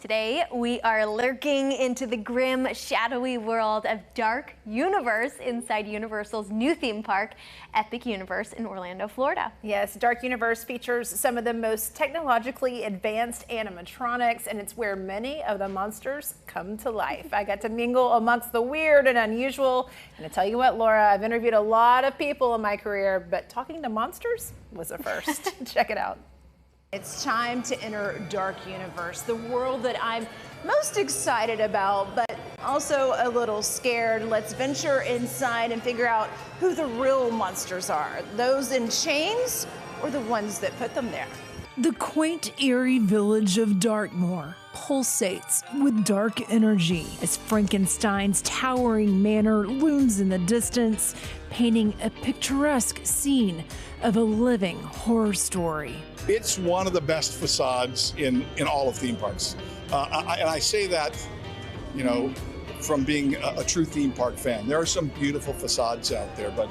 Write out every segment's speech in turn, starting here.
Today, we are lurking into the grim, shadowy world of Dark Universe inside Universal's new theme park, Epic Universe in Orlando, Florida. Yes, Dark Universe features some of the most technologically advanced animatronics, and it's where many of the monsters come to life. I got to mingle amongst the weird and unusual, and I tell you what, Laura, I've interviewed a lot of people in my career, but talking to monsters was a first. Check it out. It's time to enter Dark Universe, the world that I'm most excited about, but also a little scared. Let's venture inside and figure out who the real monsters are. Those in chains or the ones that put them there. The quaint, eerie village of Darkmoor pulsates with dark energy as Frankenstein's towering manor looms in the distance, painting a picturesque scene of a living horror story. It's one of the best facades in all of theme parks. And I say that, you know, from being a true theme park fan. There are some beautiful facades out there, but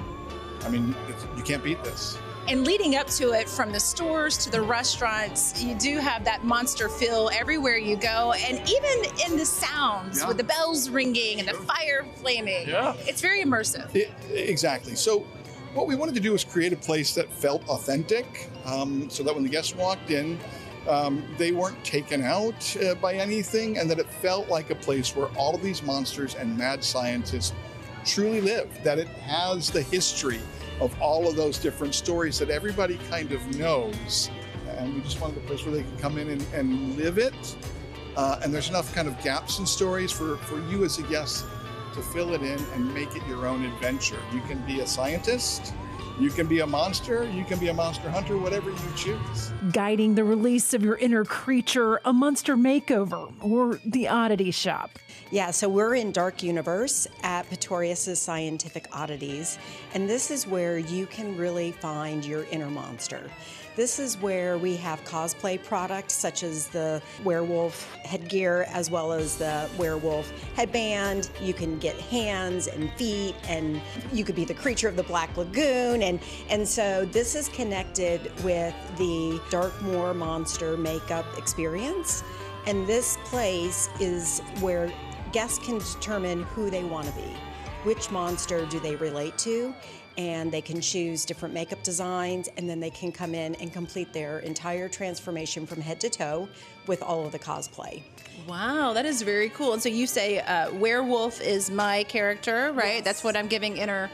I mean, you can't beat this. And leading up to it, from the stores to the restaurants, you do have that monster feel everywhere you go. And even in the sounds, with the bells ringing and the fire flaming, it's very immersive. Exactly. So what we wanted to do was create a place that felt authentic, so that when the guests walked in, they weren't taken out by anything, and that it felt like a place where all of these monsters and mad scientists truly live, that it has the history of all of those different stories that everybody kind of knows. And we just wanted a place where they can come in and live it. And there's enough kind of gaps in stories for you as a guest to fill it in and make it your own adventure. You can be a scientist, you can be a monster, you can be a monster hunter, whatever you choose. Guiding the release of your inner creature, a monster makeover, or the oddity shop. Yeah, so we're in Dark Universe at Pretorius' Scientific Oddities, and this is where you can really find your inner monster. This is where we have cosplay products such as the werewolf headgear as well as the werewolf headband. You can get hands and feet, and you could be the creature of the Black Lagoon. And so this is connected with the Darkmoor monster makeup experience. And this place is where guests can determine who they want to be. Which monster do they relate to? And they can choose different makeup designs, and then they can come in and complete their entire transformation from head to toe with all of the cosplay. Wow, that is very cool. And so you say werewolf is my character, right? Yes. That's what I'm giving inner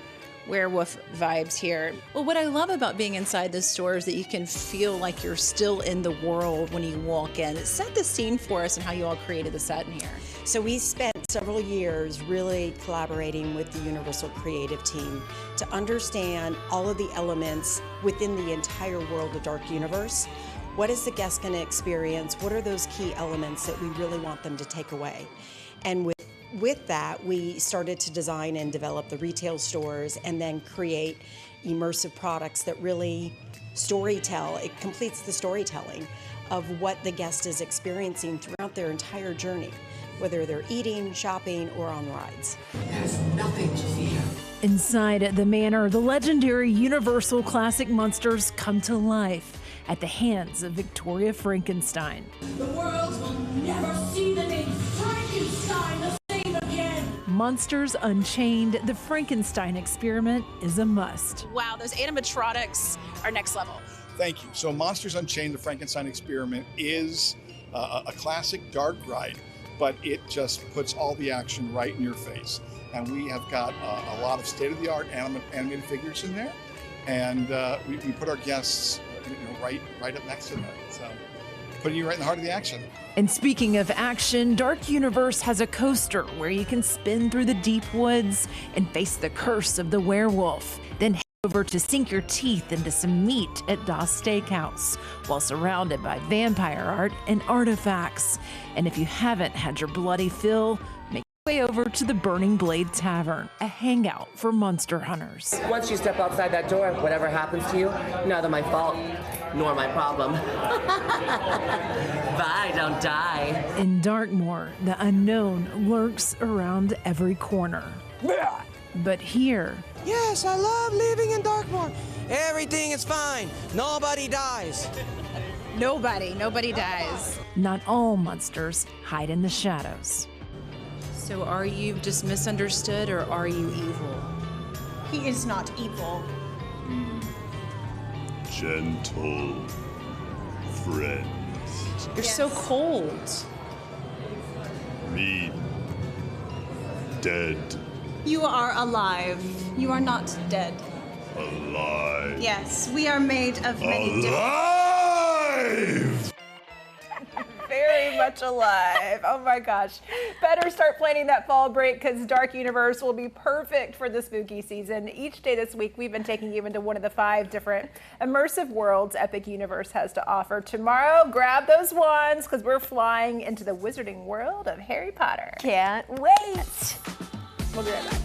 werewolf vibes here. Well, what I love about being inside this store is that you can feel like you're still in the world when you walk in. Set the scene for us and how you all created the set in here. So we spent several years really collaborating with the Universal creative team to understand all of the elements within the entire world of Dark Universe. What is the guest going to experience? What are those key elements that we really want them to take away? And with that, we started to design and develop the retail stores and then create immersive products that really storytell. It completes the storytelling of what the guest is experiencing throughout their entire journey, whether they're eating, shopping, or on rides. There's nothing to fear. Inside the manor, the legendary Universal classic monsters come to life at the hands of Victoria Frankenstein. The world will never see the name Frankenstein the same again. Monsters Unchained, the Frankenstein experiment is a must. Wow, those animatronics are next level. Thank you. So Monsters Unchained, the Frankenstein experiment is a classic dark ride, but it just puts all the action right in your face. And we have got a lot of state-of-the-art animated figures in there, and we put our guests right up next to them. So putting you right in the heart of the action. And speaking of action, Dark Universe has a coaster where you can spin through the deep woods and face the curse of the werewolf. Then head over to sink your teeth into some meat at Das Steakhouse while surrounded by vampire art and artifacts. And if you haven't had your bloody fill, make your way over to the Burning Blade Tavern, a hangout for monster hunters. Once you step outside that door, whatever happens to you, neither my fault nor my problem. Bye, don't die. In Darkmoor, the unknown lurks around every corner. But here, yes, I love living in Darkmoor. Everything is fine. Nobody dies. Nobody dies. Not all monsters hide in the shadows. So are you just misunderstood or are you evil? He is not evil. Gentle friend. You're so cold. Me. Dead. You are alive. You are not dead. Alive. Yes, we are made of many different... Alive! Very much alive. Oh my gosh. Better start planning that fall break because Dark Universe will be perfect for the spooky season. Each day this week, we've been taking you into one of the 5 different immersive worlds Epic Universe has to offer. Tomorrow, grab those wands because we're flying into the wizarding world of Harry Potter. Can't wait. We'll be right back.